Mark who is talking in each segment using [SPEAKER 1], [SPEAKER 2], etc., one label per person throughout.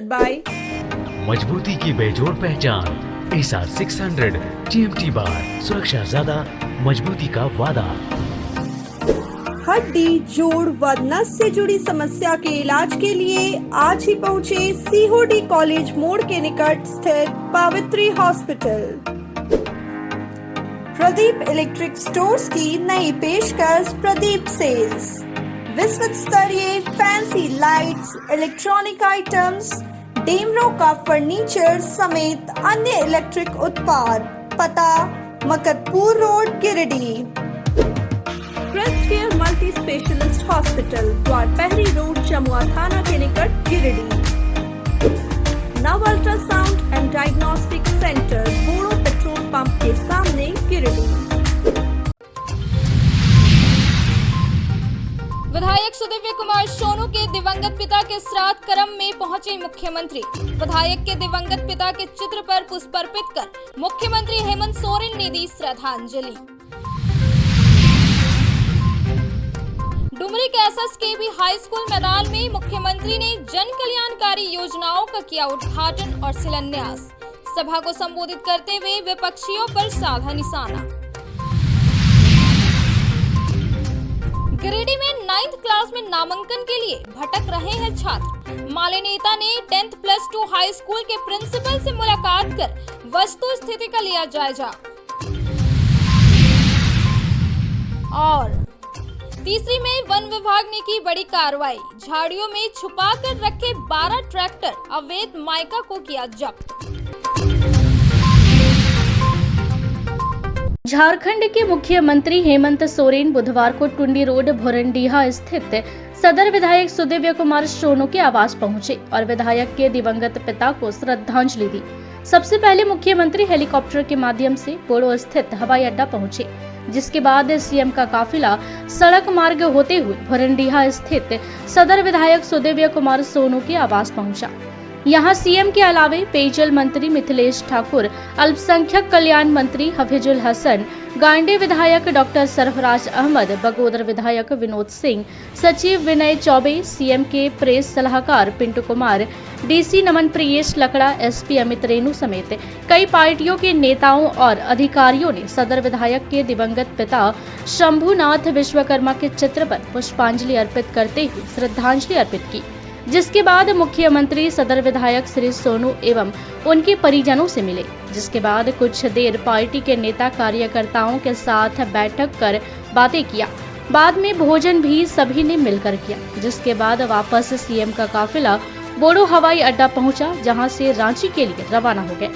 [SPEAKER 1] by
[SPEAKER 2] मजबूती की बेजोड़ पहचान ASR 600 GMT बार, सुरक्षा ज्यादा, मजबूती का वादा।
[SPEAKER 1] हड्डी, जोड़ व नस से जुड़ी समस्या के इलाज के लिए आज ही पहुँचे COD कॉलेज मोड़ के निकट स्थित Pavitri hospital. Pradeep electric stores की नई पेशकश प्रदीप सेल्स। विश्व स्तरीय fancy lights, electronic items, Damro का फर्नीचर समेत अन्य इलेक्ट्रिक उत्पाद। पता Maktapur road, Giridih. Christ care multi specialist hospital, Dwar Pahari road, Chamua थाना के निकट, Giridih. Nav ultrasound and diagnostic centre, Bodo petrol pump के सामने, गिरिडीह।
[SPEAKER 3] विधायक सुदिव्य कुमार सोनू के दिवंगत पिता के श्राद्ध क्रम में पहुंचे मुख्यमंत्री। विधायक के दिवंगत पिता के चित्र पर पुष्प अर्पित कर मुख्यमंत्री हेमंत सोरेन ने दी श्रद्धांजलि। डुमरी के SSKB हाई स्कूल मैदान में मुख्यमंत्री ने जन कल्याणकारी योजनाओं का किया उद्घाटन और शिलान्यास। सभा को संबोधित करते हुए विपक्षियों पर साधा निशाना। गिरिडीह में 9th क्लास में नामांकन के लिए भटक रहे हैं छात्र। माले नेता ने 10th+2 हाई स्कूल के प्रिंसिपल से मुलाकात कर वस्तु स्थिति का लिया जायजा। और तीसरी में वन विभाग ने की बड़ी कार्रवाई। झाड़ियों में छुपा कर रखे 12 ट्रैक्टर अवैध माइका को किया जब्त।
[SPEAKER 4] झारखंड के मुख्यमंत्री हेमंत सोरेन बुधवार को टुंडी रोड भोरंडीहा स्थित सदर विधायक सुदिव्य कुमार सोनू के आवास पहुंचे और विधायक के दिवंगत पिता को श्रद्धांजलि दी। सबसे पहले मुख्यमंत्री हेलीकॉप्टर के माध्यम से बोड़ो स्थित हवाई अड्डा पहुंचे, जिसके बाद सीएम का काफिला सड़क मार्ग होते हुए भोरंडीहा स्थित सदर विधायक सुदिव्य कुमार सोनू के आवास पहुंचा। यहाँ सीएम के अलावे पेयजल मंत्री मिथिलेश ठाकुर, अल्पसंख्यक कल्याण मंत्री हफीजुल हसन, गांडी विधायक डॉक्टर सरफराज अहमद, बगोदर विधायक विनोद सिंह, सचिव विनय चौबे, सीएम के प्रेस सलाहकार पिंटू कुमार, डीसी नमन प्रियेश लकड़ा, एसपी अमित रेणु समेत कई पार्टियों के नेताओं और अधिकारियों ने सदर विधायक के दिवंगत पिता शंभुनाथ विश्वकर्मा के चित्र पर पुष्पांजलि अर्पित करते हुए श्रद्धांजलि अर्पित की, जिसके बाद मुख्यमंत्री सदर विधायक श्री सोनू एवं उनके परिजनों से मिले। जिसके बाद कुछ देर पार्टी के नेता कार्यकर्ताओं के साथ बैठक कर बातें किया। बाद में भोजन भी सभी ने मिलकर किया, जिसके बाद वापस सीएम का काफिला बोड़ो हवाई अड्डा पहुंचा, जहां से रांची के लिए रवाना हो गए।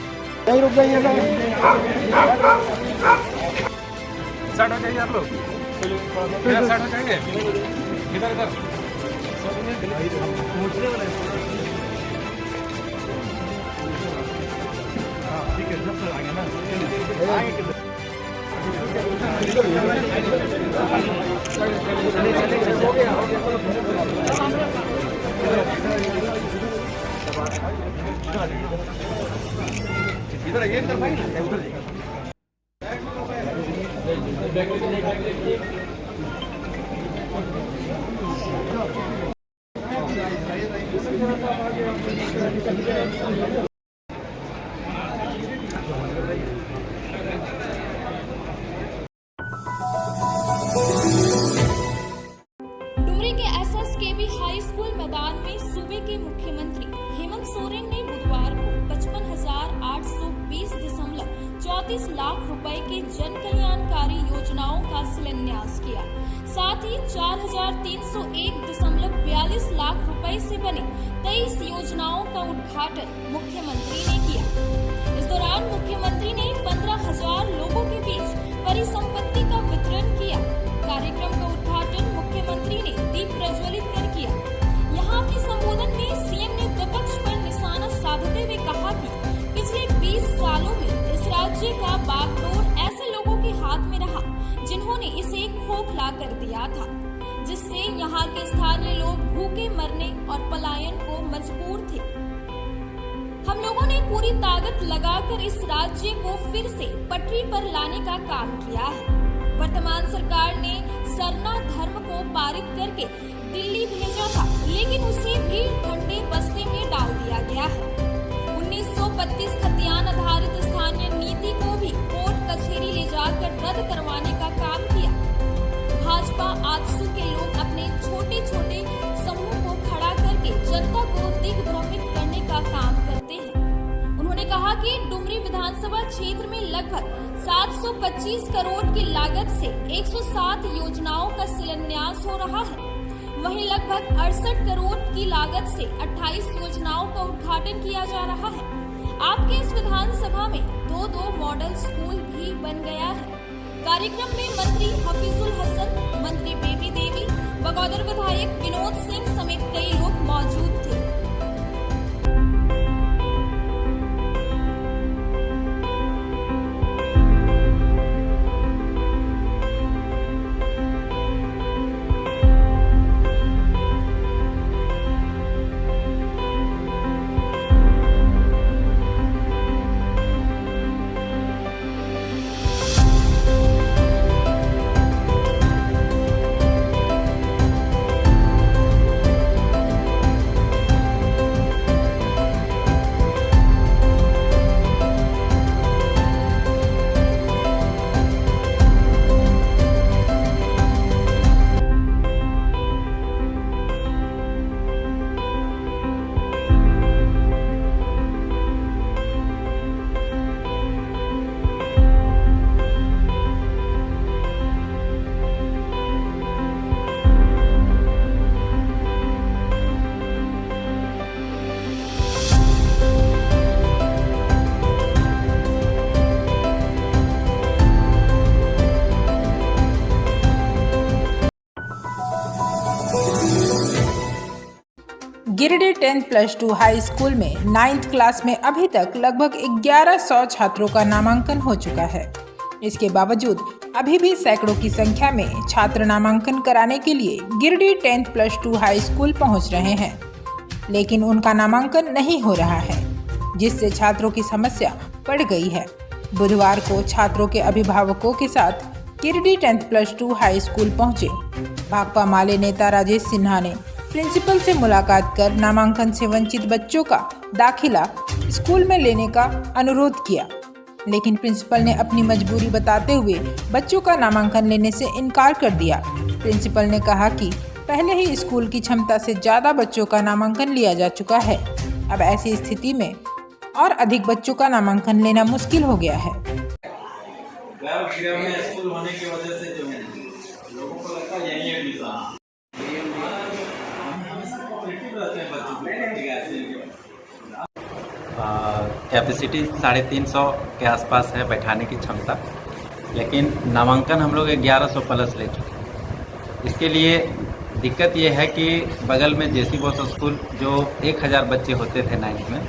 [SPEAKER 5] इधर आइए, इधर भाई, उधर जाइए।
[SPEAKER 3] डुमरी के SSKB हाई स्कूल मैदान में सूबे के मुख्यमंत्री हेमंत सोरेन ने बुधवार को 55,820.34 लाख रुपए के जन कल्याणकारी योजनाओं का शिलान्यास किया। साथ ही 4,301.42 लाख रुपए से बने 23 योजनाओं का उद्घाटन मुख्यमंत्री ने किया। इस दौरान मुख्यमंत्री ने 15,000 लोगों के बीच परिसंपत्ति का वितरण किया। कार्यक्रम का उद्घाटन मुख्यमंत्री ने दीप प्रज्वलित कर किया। यहाँ अपने संबोधन में सीएम ने विपक्ष पर निशाना साधते हुए कहा कि पिछले 20 सालों में इस राज्य का बागडोर ऐसे लोगों के हाथ में रहा जिन्होंने इसे खोखला कर दिया था, जिससे यहाँ के स्थानीय लोग भूखे मरने और पलायन को मजबूर थे। हम लोगों ने पूरी ताकत लगाकर इस राज्य को फिर से पटरी पर लाने का काम किया है। वर्तमान सरकार ने सरना धर्म को पारित करके दिल्ली भेजा था, लेकिन उसे भी ठंडे बस्ते में डाल दिया गया है। विधानसभा क्षेत्र में लगभग 725 करोड़ की लागत से 107 योजनाओं का शिलान्यास हो रहा है। वहीं लगभग 68 करोड़ की लागत से 28 योजनाओं का उद्घाटन किया जा रहा है। आपके इस विधानसभा में 2 मॉडल स्कूल भी बन गया है। कार्यक्रम में मंत्री हफीजुल हसन, मंत्री बेबी देवी, बगौदर विधायक विनोद सिंह समेत कई लोग मौजूद थे।
[SPEAKER 6] गिरिडीह 10+2 हाई स्कूल में 9th क्लास में अभी तक लगभग 1100 छात्रों का नामांकन हो चुका है। इसके बावजूद अभी भी सैकड़ों की संख्या में छात्र नामांकन कराने के लिए गिरिडीह 10+2 हाई स्कूल पहुंच रहे हैं, लेकिन उनका नामांकन नहीं हो रहा है, जिससे छात्रों की समस्या बढ़ गई है। बुधवार को छात्रों के अभिभावकों के साथ गिरिडीह 10+2 हाई स्कूल पहुंचे भाकपा माले नेता राजेश सिन्हा ने प्रिंसिपल से मुलाकात कर नामांकन से वंचित बच्चों का दाखिला स्कूल में लेने का अनुरोध किया, लेकिन प्रिंसिपल ने अपनी मजबूरी बताते हुए बच्चों का नामांकन लेने से इनकार कर दिया। प्रिंसिपल ने कहा कि पहले ही स्कूल की क्षमता से ज़्यादा बच्चों का नामांकन लिया जा चुका है। अब ऐसी स्थिति में और अधिक बच्चों का नामांकन लेना मुश्किल हो गया है।
[SPEAKER 5] स्कूल होने की वजह से जो है लोगों को लगता है यही एडमिशन
[SPEAKER 7] कैपेसिटी 350 के आसपास है बैठाने की क्षमता, लेकिन नामांकन हम लोग 1100 प्लस ले चुके हैं। इसके लिए दिक्कत ये है कि बगल में जेसी बोस स्कूल जो 1000 बच्चे होते थे 9th में,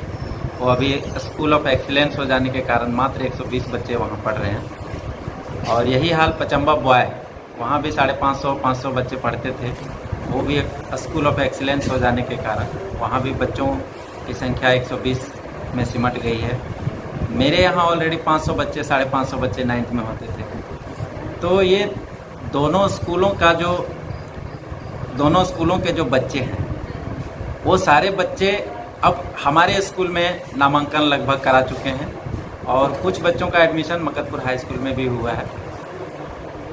[SPEAKER 7] वो अभी स्कूल ऑफ एक्सीलेंस हो जाने के कारण मात्र 120 बच्चे वहाँ पढ़ रहे हैं। और यही हाल पचम्बा बॉय, वहाँ भी 550 बच्चे पढ़ते थे, वो भी एक स्कूल ऑफ एक्सीलेंस हो जाने के कारण वहाँ भी बच्चों की संख्या 120 में सिमट गई है। मेरे यहाँ ऑलरेडी 500 बच्चे 550 बच्चे 9th में होते थे। तो ये दोनों स्कूलों के जो बच्चे हैं वो सारे बच्चे अब हमारे स्कूल में नामांकन लगभग करा चुके हैं, और कुछ बच्चों का एडमिशन मकतपुर हाई स्कूल में भी हुआ है।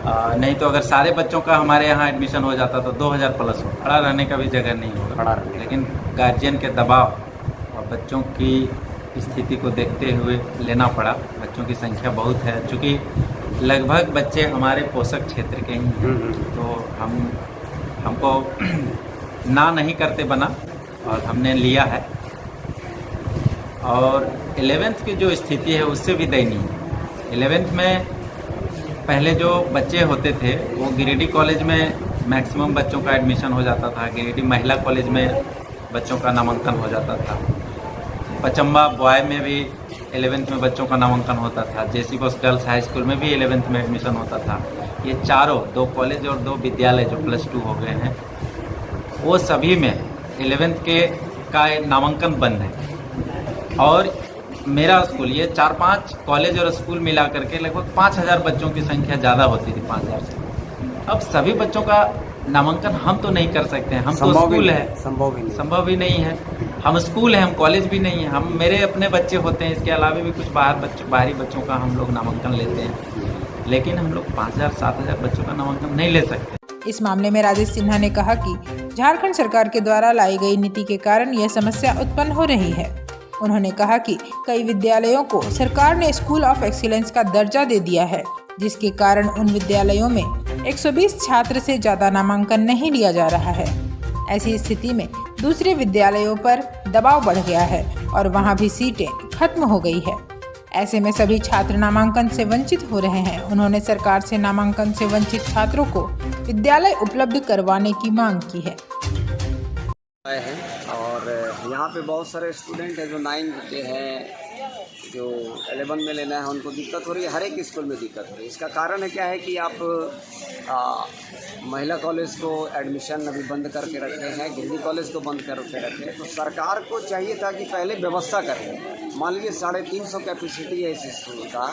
[SPEAKER 7] नहीं तो अगर सारे बच्चों का हमारे यहाँ एडमिशन हो जाता तो 2000 प्लस हो, खड़ा रहने का भी जगह नहीं होगा। लेकिन गार्जियन के दबाव और बच्चों की स्थिति को देखते हुए लेना पड़ा। बच्चों की संख्या बहुत है, चूँकि लगभग बच्चे हमारे पोषक क्षेत्र के ही हैं, तो हमको ना नहीं करते बना और हमने लिया है। और 11th की जो स्थिति है उससे भी दयनीय है। 11th में पहले जो बच्चे होते थे वो गिरिडीह कॉलेज में मैक्सिमम बच्चों का एडमिशन हो जाता था, गिरिडीह महिला कॉलेज में बच्चों का नामांकन हो जाता था, पचम्बा बॉय में भी 11th में बच्चों का नामांकन होता था, जेसी बोस गर्ल्स हाई स्कूल में भी 11th में एडमिशन होता था। ये चारों 2 कॉलेज और 2 विद्यालय जो +2 हो गए हैं, वो सभी में 11th का नामांकन बंद है। और मेरा स्कूल, ये 4-5 कॉलेज और स्कूल मिला करके लगभग 5000 बच्चों की संख्या ज़्यादा होती थी, 5000 से। अब सभी बच्चों का नामांकन हम तो नहीं कर सकते हैं, हम तो स्कूल है, संभव ही नहीं है। हम स्कूल है, हम कॉलेज भी नहीं है। हम मेरे अपने बच्चे होते हैं, इसके अलावा भी कुछ बाहरी बच्चों का हम लोग नामांकन लेते हैं, लेकिन हम लोग 5000-7000 बच्चों का नामांकन नहीं ले सकते।
[SPEAKER 6] इस मामले में राजेश सिन्हा ने कहा कि झारखंड सरकार के द्वारा लाई गई नीति के कारण यह समस्या उत्पन्न हो रही है। उन्होंने कहा कि कई विद्यालयों को सरकार ने स्कूल ऑफ एक्सीलेंस का दर्जा दे दिया है, जिसके कारण उन विद्यालयों में 120 छात्र से ज़्यादा नामांकन नहीं लिया जा रहा है। ऐसी स्थिति में दूसरे विद्यालयों पर दबाव बढ़ गया है और वहां भी सीटें खत्म हो गई है। ऐसे में सभी छात्र नामांकन से वंचित हो रहे हैं। उन्होंने सरकार से नामांकन से वंचित छात्रों को विद्यालय उपलब्ध करवाने की मांग की है।
[SPEAKER 8] और यहाँ पे बहुत सारे स्टूडेंट हैं जो 9 के हैं, जो 11 में लेना है, उनको दिक्कत हो रही है। हर एक स्कूल में दिक्कत हो रही है। इसका कारण है क्या है कि आप महिला कॉलेज को एडमिशन अभी बंद करके रखे हैं, गिरडी कॉलेज को बंद करके रखे हैं। तो सरकार को चाहिए था कि पहले व्यवस्था करें। मान लीजिए 350 कैपेसिटी है इस स्कूल का,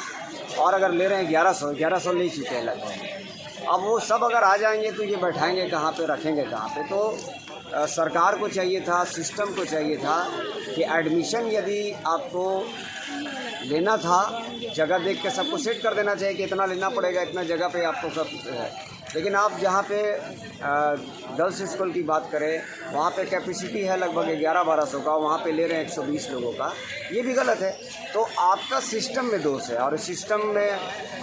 [SPEAKER 8] और अगर ले रहे हैं 1100 ले चुके हैं लगभग। अब वो सब अगर आ जाएंगे तो ये बैठाएंगे कहाँ पे, रखेंगे कहाँ पे? तो सरकार को चाहिए था, सिस्टम को चाहिए था कि एडमिशन यदि आपको लेना था, जगह देख के सबको सेट कर देना चाहिए कि इतना लेना पड़ेगा, इतना जगह पे आपको सब है। लेकिन आप जहाँ पे गर्ल्स स्कूल की बात करें, वहाँ पे कैपेसिटी है लगभग 1100-1200 का, वहाँ पे ले रहे हैं 120 लोगों का। ये भी गलत है। तो आपका सिस्टम में दोष है, और इस सिस्टम में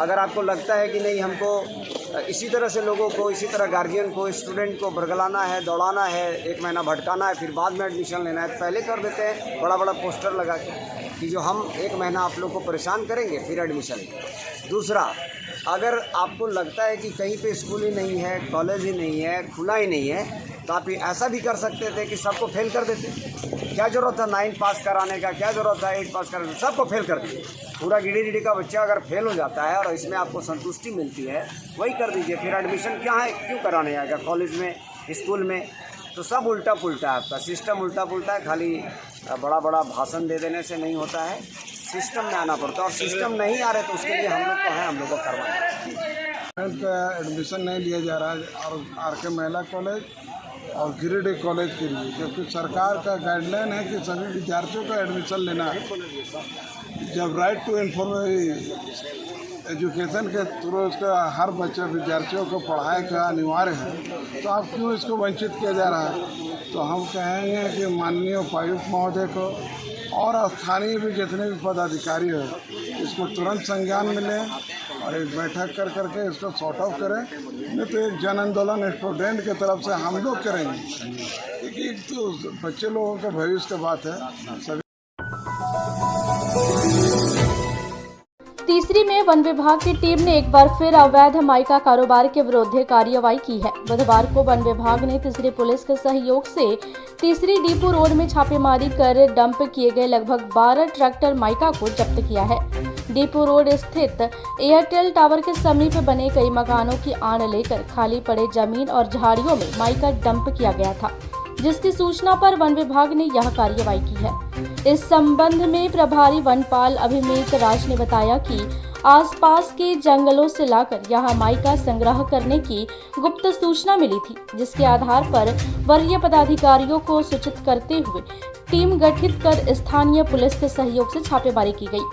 [SPEAKER 8] अगर आपको लगता है कि नहीं, हमको इसी तरह से लोगों को, इसी तरह गार्जियन को, स्टूडेंट को भरगलाना है, दौड़ाना है, 1 महीना भटकाना है, फिर बाद में एडमिशन लेना है, तो पहले कर देते हैं बड़ा बड़ा पोस्टर लगा के कि जो हम 1 महीना आप लोग को परेशान करेंगे, फिर एडमिशन लेंगे। दूसरा, अगर आपको लगता है कि कहीं पे स्कूल ही नहीं है, कॉलेज ही नहीं है, खुला ही नहीं है, तो आप ऐसा भी कर सकते थे कि सबको फेल कर देते। क्या ज़रूरत था 9 पास कराने का, क्या ज़रूरत था 8 पास कराने का? सबको फेल कर दीजिए। पूरा गिडी का बच्चा अगर फेल हो जाता है और इसमें आपको संतुष्टि मिलती है, वही कर दीजिए। फिर एडमिशन क्या है, क्यों कराने आएगा कॉलेज में, स्कूल में? तो सब उल्टा पुल्टा है, आपका सिस्टम उल्टा पुल्टा है। खाली बड़ा बड़ा भाषण दे देने से नहीं होता है, सिस्टम में आना पड़ता है। और सिस्टम नहीं आ रहे तो उसके लिए हम लोग को है, हम लोग को करवाना है।
[SPEAKER 9] एडमिशन नहीं लिया जा रहा है और आर.के. महिला कॉलेज और गिरिडीह कॉलेज के लिए, क्योंकि सरकार का गाइडलाइन है कि सभी विद्यार्थियों को एडमिशन लेना है। जब राइट टू एजुकेशन के थ्रू उसका हर बच्चे विद्यार्थियों को पढ़ाई का अनिवार्य है, तो आप क्यों इसको वंचित किया जा रहा है? तो हम कहेंगे कि माननीय उपायुक्त महोदय को और स्थानीय भी जितने भी पदाधिकारी हो, इसको तुरंत संज्ञान में लें और एक बैठक कर करके इसको सॉर्ट आउट करें। नहीं तो एक जन आंदोलन स्टूडेंट की तरफ से हम लोग करेंगे, क्योंकि तो बच्चे लोगों के भविष्य की बात है।
[SPEAKER 4] तीसरी में वन विभाग की टीम ने एक बार फिर अवैध माइका कारोबार के विरुद्ध कार्रवाई की है। बुधवार को वन विभाग ने तीसरी पुलिस के सहयोग से तीसरी डीपू रोड में छापेमारी कर डंप किए गए लगभग 12 ट्रैक्टर माइका को जब्त किया है। डीपू रोड स्थित एयरटेल टावर के समीप बने कई मकानों की आड़ लेकर खाली पड़े जमीन और झाड़ियों में माइका डंप किया गया था, जिसकी सूचना पर वन विभाग ने यह कार्रवाई की है। इस संबंध में प्रभारी वनपाल अभिमेक राज ने बताया कि आसपास के जंगलों से लाकर यहां माइका संग्रह करने की गुप्त सूचना मिली थी, जिसके आधार पर वरीय पदाधिकारियों को सूचित करते हुए टीम गठित कर स्थानीय पुलिस के सहयोग से छापेमारी की गई,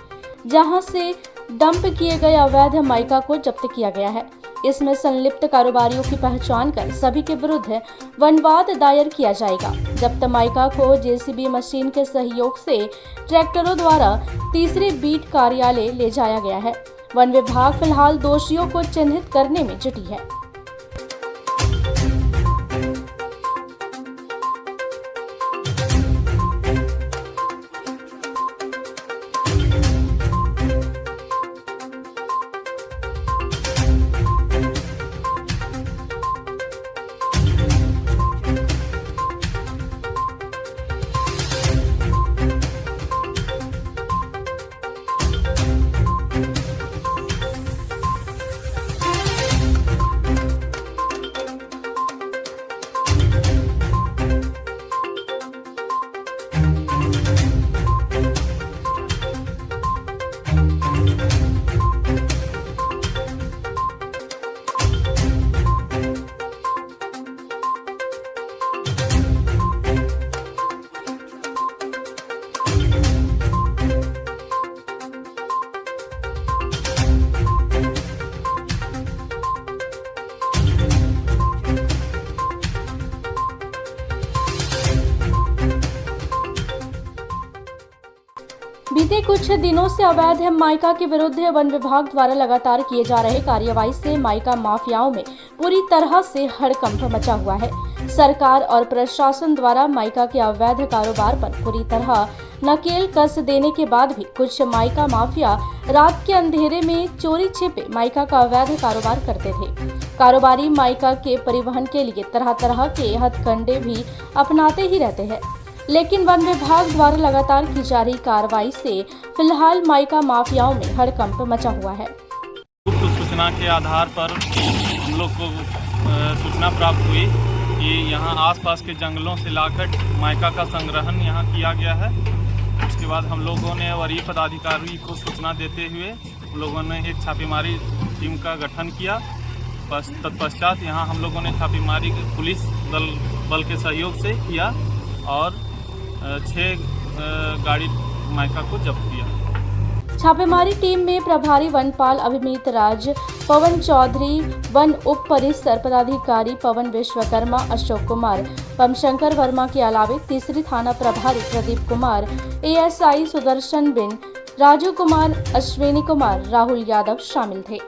[SPEAKER 4] जहां से डंप किए गए अवैध माइका को जब्त किया गया है। इसमें संलिप्त कारोबारियों की पहचान कर सभी के विरुद्ध वनवाद दायर किया जाएगा। जब्त माइका को जेसीबी मशीन के सहयोग से ट्रैक्टरों द्वारा तीसरे बीट कार्यालय ले जाया गया है। वन विभाग फिलहाल दोषियों को चिन्हित करने में जुटी है। बीते कुछ दिनों से अवैध माइका के विरुद्ध वन विभाग द्वारा लगातार किए जा रहे कार्यवाही से माइका माफियाओं में पूरी तरह से हड़कंप मचा हुआ है। सरकार और प्रशासन द्वारा माइका के अवैध कारोबार पर पूरी तरह नकेल कस देने के बाद भी कुछ माइका माफिया रात के अंधेरे में चोरी छिपे माइका का अवैध कारोबार करते थे। कारोबारी माइका के परिवहन के लिए तरह तरह के हथकंडे भी अपनाते ही रहते हैं, लेकिन वन विभाग द्वारा लगातार की जा रही कार्रवाई से फिलहाल माइका माफियाओं में हड़कंप मचा हुआ है।
[SPEAKER 10] गुप्त सूचना के आधार पर हम लोग को सूचना प्राप्त हुई कि यहाँ आसपास के जंगलों से लाकर माइका का संग्रहण यहाँ किया गया है। उसके बाद हम लोगों ने वरीय पदाधिकारी को सूचना देते हुए हम लोगों ने एक छापेमारी टीम का गठन किया। तत्पश्चात यहाँ हम लोगों ने छापेमारी पुलिस बल के सहयोग से किया और 6 गाड़ी माइका को जब्त किया।
[SPEAKER 4] छापेमारी टीम में प्रभारी वनपाल अभिमीत राज, पवन चौधरी, वन उप परिसर पदाधिकारी पवन विश्वकर्मा, अशोक कुमार, पमशंकर वर्मा के अलावे तीसरी थाना प्रभारी प्रदीप कुमार, एएसआई सुदर्शन बिन, राजू कुमार, अश्विनी कुमार, राहुल यादव शामिल थे।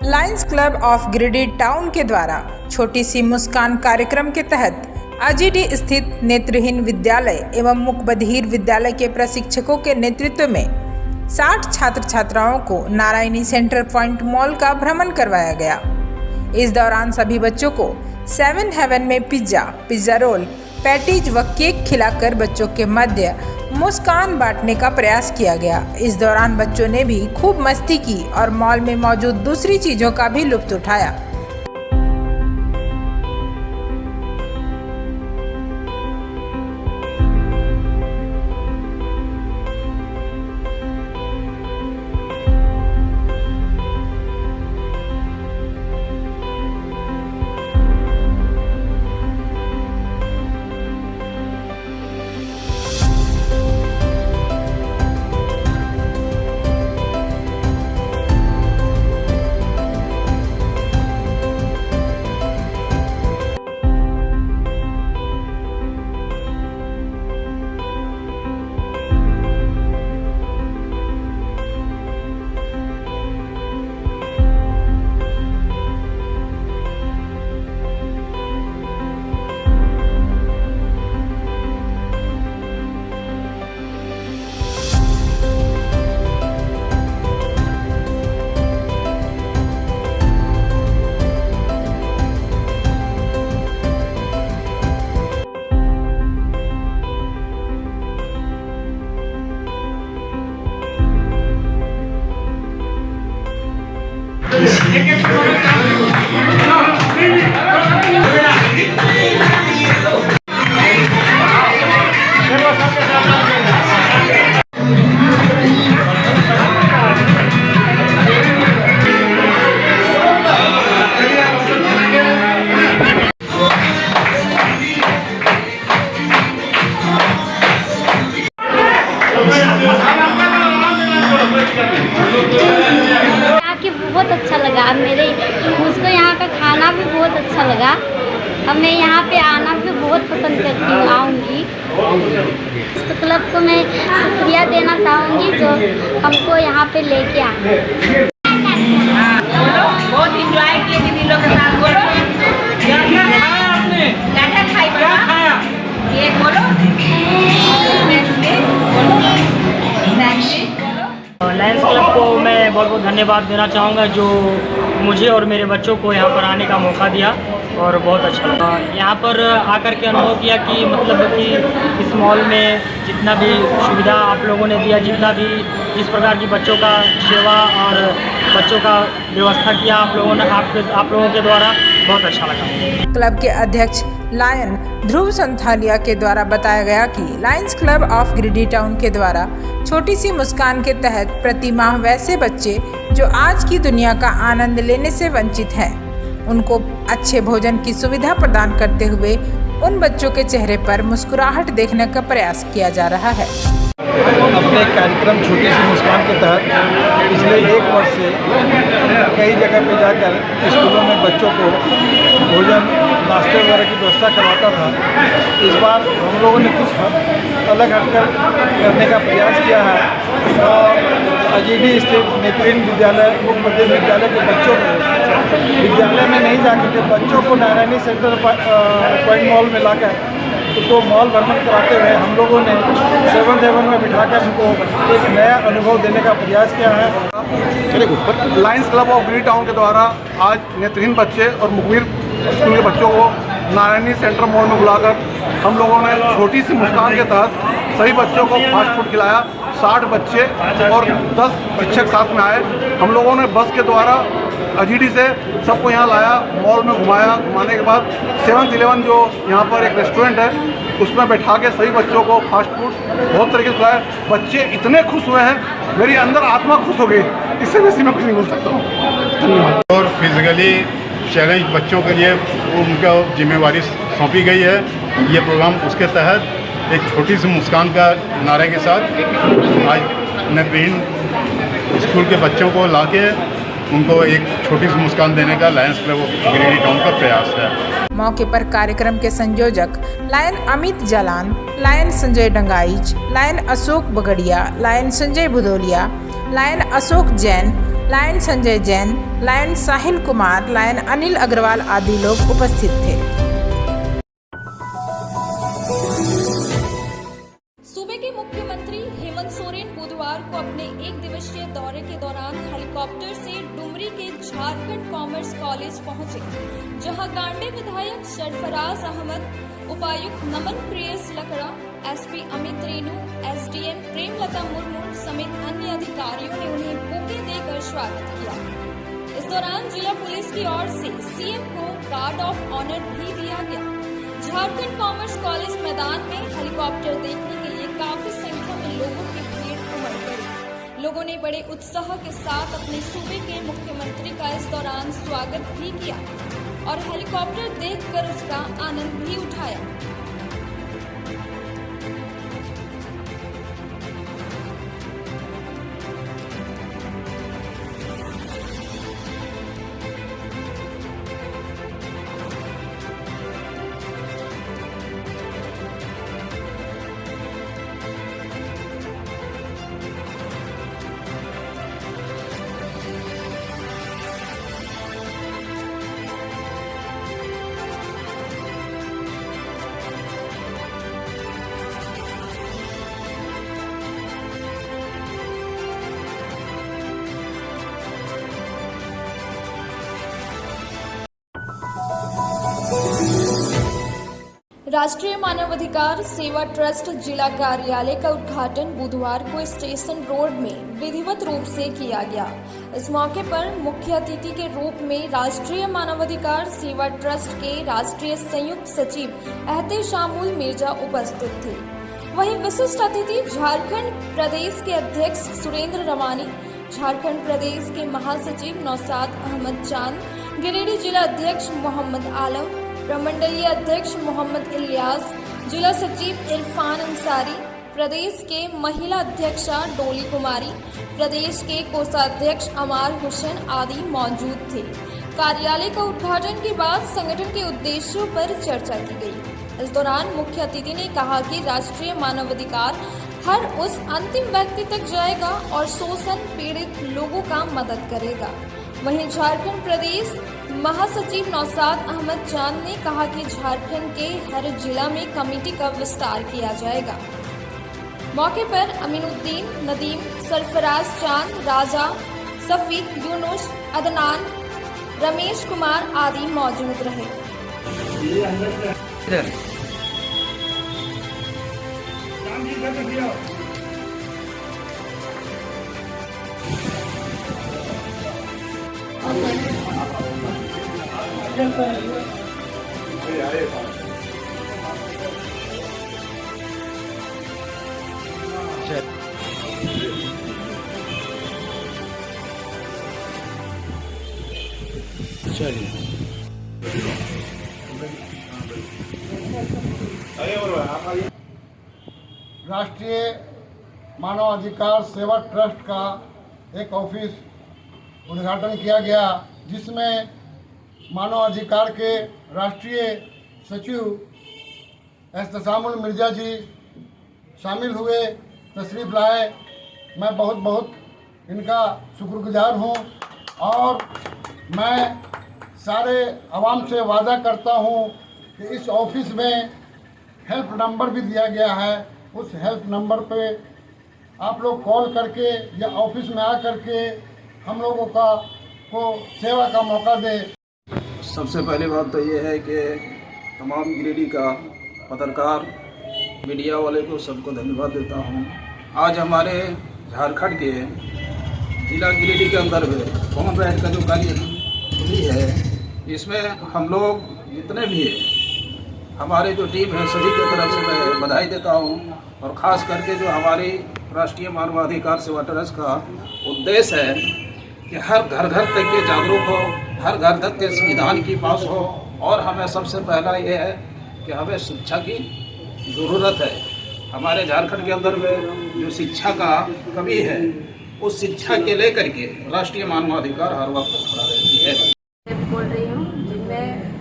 [SPEAKER 6] Lions club of Giridih town के द्वारा छोटी सी मुस्कान कार्यक्रम के तहत आजीडी स्थित नेत्रहीन विद्यालय एवं मूक बधिर विद्यालय के प्रशिक्षकों के नेतृत्व में 60 छात्र छात्राओं को नारायणी सेंटर पॉइंट मॉल का भ्रमण करवाया गया। इस दौरान सभी बच्चों को 7 हेवन में पिज्जा रोल, पैटीज व केक खिलाकर बच्चों के मध्य मुस्कान बांटने का प्रयास किया गया। इस दौरान बच्चों ने भी खूब मस्ती की और मॉल में मौजूद दूसरी चीजों का भी लुत्फ उठाया।
[SPEAKER 11] बहुत अच्छा लगा। मुझको यहाँ का खाना भी बहुत अच्छा लगा। अब मैं यहाँ पे आना भी बहुत पसंद करती हूँ, आऊँगी। इस क्लब को मैं शुक्रिया देना चाहूँगी जो हमको यहाँ पे लेके आए।
[SPEAKER 12] बहुत इंजॉय किए दीदी लोग के साथ। बोलो क्या खाया आपने? क्या खाया? ये बोलो।
[SPEAKER 13] लायंस क्लब को मैं बहुत बहुत धन्यवाद देना चाहूँगा जो मुझे और मेरे बच्चों को यहाँ पर आने का मौका दिया और बहुत अच्छा लगा। यहाँ पर आकर के अनुभव किया कि मतलब कि इस मॉल में जितना भी सुविधा आप लोगों ने दिया, जितना भी जिस प्रकार की बच्चों का सेवा और बच्चों का व्यवस्था किया आप लोगों के द्वारा, बहुत अच्छा लगा।
[SPEAKER 6] क्लब के अध्यक्ष लायन ध्रुव संथालिया के द्वारा बताया गया कि Lions club of Giridih town के द्वारा छोटी सी मुस्कान के तहत प्रति माह वैसे बच्चे जो आज की दुनिया का आनंद लेने से वंचित हैं, उनको अच्छे भोजन की सुविधा प्रदान करते हुए उन बच्चों के चेहरे पर मुस्कुराहट देखने का प्रयास किया जा रहा है।
[SPEAKER 14] अपने कार्यक्रम छोटी सी मुस्कान के तहत पिछले 1 वर्ष से
[SPEAKER 5] कई जगह पे जाकर स्कूलों में बच्चों को भोजन नाश्ते वगैरह की व्यवस्था करवाता था। इस बार हम लोगों ने कुछ अलग हटकर करने का प्रयास किया है और अजीडी स्थित नेत्रहीन विद्यालय मुख्य मध्य विद्यालय के बच्चों को विद्यालय में नहीं जाकर के बच्चों को नारायणी सेंटर पॉइंट मॉल में लाकर उसको मॉल भ्रमण कराते हुए हम लोगों ने 7 हेवन में बिठाकर उनको एक नया अनुभव देने का प्रयास किया है।
[SPEAKER 9] Lions club of Giridih town के द्वारा आज नेत्रहीन बच्चे और मुखबिर स्कूल के बच्चों को नारायणी सेंटर मॉल में बुलाकर हम लोगों ने छोटी सी मुस्कान के तहत सभी बच्चों को फास्ट फूड खिलाया। 60 बच्चे और 10 शिक्षक साथ में आए। हम लोगों ने बस के द्वारा अजीडी से सबको यहाँ लाया, मॉल में घुमाया। घुमाने के बाद 7-Eleven जो यहाँ पर एक रेस्टोरेंट है उसमें बैठा के सभी बच्चों को फास्ट फूड बहुत तरीके से खिलाया। बच्चे इतने खुश हुए हैं, मेरी अंदर आत्मा खुश हो गई। इससे वैसे मैं कुछ नहीं बोल सकता हूँ। धन्यवाद।
[SPEAKER 14] और फिजिकली चैलेंज बच्चों के लिए उनका जिम्मेवारी सौंपी गई है। ये प्रोग्राम उसके तहत एक छोटी सी मुस्कान का नारे के साथ आज नेत्रहीन स्कूल के बच्चों को लाके उनको एक छोटी सी मुस्कान देने का lions club of Giridih town का प्रयास है।
[SPEAKER 6] मौके पर कार्यक्रम के संयोजक lion Amit Jalan, lion Sanjay Dangaich, lion Ashok Bagaria, lion Sanjay Bhadauliya, lion Ashok Jain, lion Sanjay Jain, lion Sahil Kumar, lion Anil Agarwal आदि लोग उपस्थित थे।
[SPEAKER 3] सूबे के मुख्यमंत्री हेमंत सोरेन बुधवार को अपने 1 दिवसीय दौरे के दौरान हेलीकॉप्टर से डुमरी के झारखंड कॉमर्स कॉलेज पहुंचे, जहां कांडे विधायक सरफराज अहमद, उपायुक्त नमन प्रियस लकड़ा, एसपी अमित रेणु, एसडीएम प्रेमलता मुर्मू समेत अन्य अधिकारियों ने उन्हें बुके देकर स्वागत किया। इस दौरान जिला पुलिस की ओर से सीएम को गार्ड ऑफ ऑनर भी दिया गया। झारखंड कॉमर्स कॉलेज मैदान में हेलीकॉप्टर देखने के लिए काफी संख्या में लोगों की भीड़ उमड़ गई। लोगों ने बड़े उत्साह के साथ अपने सूबे के मुख्यमंत्री का इस दौरान स्वागत भी किया और हेलीकॉप्टर देखकर उसका आनंद भी उठाया। राष्ट्रीय मानवाधिकार सेवा ट्रस्ट जिला कार्यालय का उद्घाटन बुधवार को स्टेशन रोड में विधिवत रूप से किया गया। इस मौके पर मुख्य अतिथि के रूप में राष्ट्रीय मानवाधिकार सेवा ट्रस्ट के राष्ट्रीय संयुक्त सचिव एहतेशामुल मिर्जा उपस्थित थे। वहीं विशिष्ट अतिथि झारखंड प्रदेश के अध्यक्ष सुरेंद्र रवानी, झारखंड प्रदेश के महासचिव नौशाद अहमद चांद, गिरिडीह जिला अध्यक्ष मोहम्मद आलम, प्रमंडलीय अध्यक्ष मोहम्मद इलियास, जिला सचिव इरफान अंसारी, प्रदेश के महिला अध्यक्षा डोली कुमारी, प्रदेश के कोषाध्यक्ष अमार हुसैन आदि मौजूद थे। कार्यालय का उद्घाटन के बाद संगठन के उद्देश्यों पर चर्चा की गई। इस दौरान मुख्य अतिथि ने कहा कि राष्ट्रीय मानवाधिकार हर उस अंतिम व्यक्ति तक जाएगा और शोषण पीड़ित लोगों का मदद करेगा। वहीं झारखंड प्रदेश महासचिव नौशाद अहमद चांद ने कहा कि झारखंड के हर जिला में कमेटी का विस्तार किया जाएगा। मौके पर अमीनुद्दीन, नदीम, सरफराज चांद, राजा, सफीक, यूनुस, अदनान, रमेश कुमार आदि मौजूद रहे।
[SPEAKER 9] राष्ट्रीय मानवाधिकार सेवा ट्रस्ट का एक ऑफिस उद्घाटन किया गया, जिसमें मानव अधिकार के राष्ट्रीय सचिव एहतसामुल मिर्जा जी शामिल हुए, तशरीफ़ लाए। मैं बहुत बहुत इनका शुक्रगुजार हूँ और मैं सारे आवाम से वादा करता हूँ कि इस ऑफिस में हेल्प नंबर भी दिया गया है। उस हेल्प नंबर पे आप लोग कॉल करके या ऑफिस में आ करके हम लोगों को सेवा का मौका दें।
[SPEAKER 15] सबसे पहली बात तो ये है कि तमाम गिरिडीह का पत्रकार मीडिया वाले को सबको धन्यवाद देता हूँ। आज हमारे झारखंड के जिला गिरिडीह के अंदर में कॉमन राइट का जो कार्यक्रम है, इसमें हम लोग जितने भी हमारे जो टीम है सभी की तरफ से मैं बधाई देता हूँ। और ख़ास करके जो हमारी राष्ट्रीय मानवाधिकार सेवा ट्रस्ट का उद्देश्य है कि हर घर घर तक के जागरूक हो, हर घर तक के संविधान की पास हो। और हमें सबसे पहला ये है कि हमें शिक्षा की ज़रूरत है। हमारे झारखंड के अंदर में जो शिक्षा का कमी है, उस शिक्षा के लेकर के राष्ट्रीय मानवाधिकार हर वक्त खड़ा रहती है।
[SPEAKER 16] बोल रही हूँ, जिनमें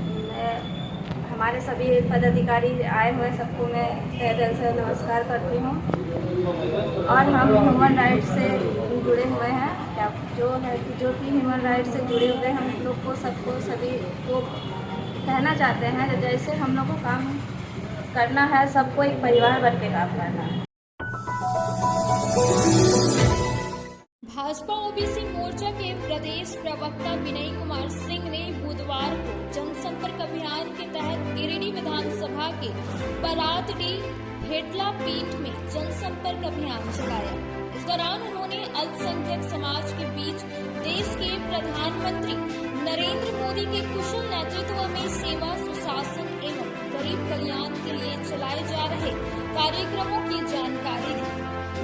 [SPEAKER 16] हमारे सभी पदाधिकारी आए हुए सबको मैं तहे दिल से नमस्कार करती हूँ। और हम ह्यूमन राइट्स से जुड़े हुए हैं, क्या जो कि ह्यूमन राइट्स से जुड़े हुए हम लोग को सबको सभी को कहना चाहते हैं, जैसे हम लोग को काम करना है, सबको एक परिवार बन के काम करना है।
[SPEAKER 3] भाजपा ओबीसी मोर्चा के प्रदेश प्रवक्ता विनय कुमार सिंह ने बुधवार को जनसंपर्क अभियान के तहत गिरिडीह विधानसभा के परातडीह हेटला पीठ में जनसंपर्क अभियान चलाया। इस दौरान उन्होंने अल्पसंख्यक समाज के बीच देश के प्रधानमंत्री नरेंद्र मोदी के कुशल नेतृत्व में सेवा, सुशासन एवं गरीब कल्याण के लिए चलाए जा रहे कार्यक्रमों की जानकारी दी।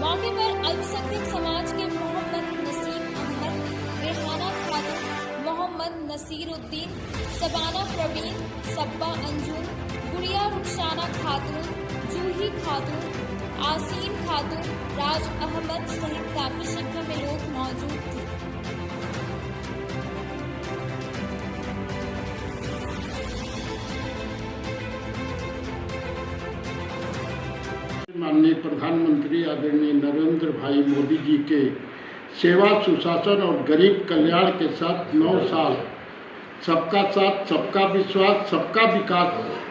[SPEAKER 3] मौके पर अल्पसंख्यक समाज के मोहम्मद नसीम अहमद, रेहाना खातून, मोहम्मद नसीरुद्दीन, सबाना प्रवीण, सब्बा अंजुम, गुड़िया रुखसाना खातून, जूही खातून, आसीन खातून, राज अहमद सहित काफी संख्या में लोग मौजूद थे।
[SPEAKER 9] माननीय प्रधानमंत्री आदरणीय नरेंद्र भाई मोदी जी के सेवा, सुशासन और गरीब कल्याण के साथ 9 साल सबका साथ, सबका विश्वास, सबका विकास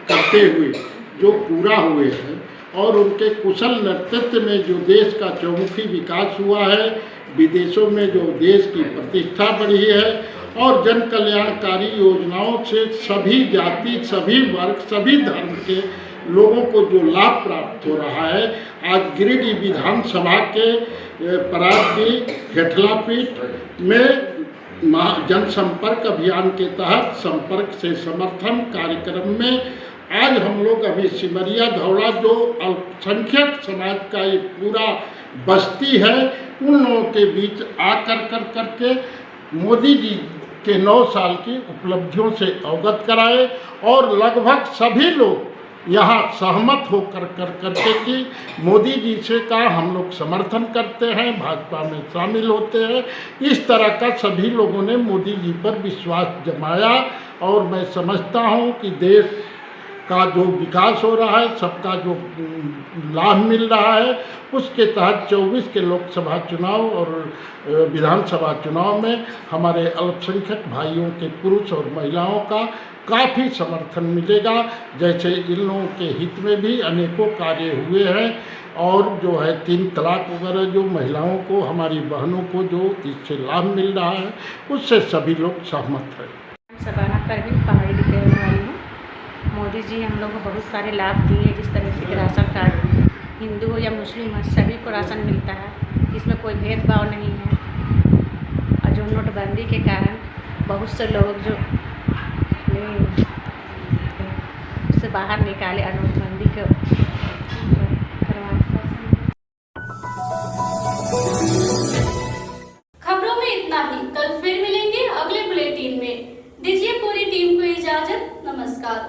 [SPEAKER 9] करते हुए जो पूरा हुए हैं और उनके कुशल नेतृत्व में जो देश का चौमुखी विकास हुआ है, विदेशों में जो देश की प्रतिष्ठा बढ़ी है और जन कल्याणकारी योजनाओं से सभी जाति, सभी वर्ग, सभी धर्म के लोगों को जो लाभ प्राप्त हो रहा है। आज गिरिडीह विधानसभा के परातडीह हेटला पीठ में जनसंपर्क अभियान के तहत संपर्क से समर्थन कार्यक्रम में आज हम लोग अभी सिमरिया धौला जो अल्पसंख्यक समाज का एक पूरा बस्ती है, उन लोगों के बीच आकर करके मोदी जी के 9 साल की उपलब्धियों से अवगत कराए और लगभग सभी लोग यहाँ सहमत होकर करके कि मोदी जी से का हम लोग समर्थन करते हैं, भाजपा में शामिल होते हैं। इस तरह का सभी लोगों ने मोदी जी पर विश्वास जमाया और मैं समझता हूँ कि देश का जो विकास हो रहा है, सबका जो लाभ मिल रहा है, उसके तहत 24 के लोकसभा चुनाव और विधानसभा चुनाव में हमारे अल्पसंख्यक भाइयों के पुरुष और महिलाओं का काफ़ी समर्थन मिलेगा। जैसे इन लोगों के हित में भी अनेकों कार्य हुए हैं और जो है 3 तलाक वगैरह जो महिलाओं को, हमारी बहनों को जो इससे लाभ मिल रहा है, उससे सभी लोग सहमत हैं।
[SPEAKER 17] सबाना परवीन पहाड़ी की रहने वाली हूँ। मोदी जी हम लोग को बहुत सारे लाभ दिए, जिस तरह से राशन कार्ड, हिंदू हो या मुस्लिम हो सभी को राशन मिलता है, इसमें कोई भेदभाव नहीं है। और जो नोटबंदी के कारण बहुत से लोग जो उससे बाहर निकाले, नोटबंदी को
[SPEAKER 18] खबरों में इतना ही। कल फिर मिलेंगे अगले बुलेटिन में। दीजिए पूरी टीम को इजाजत। नमस्कार।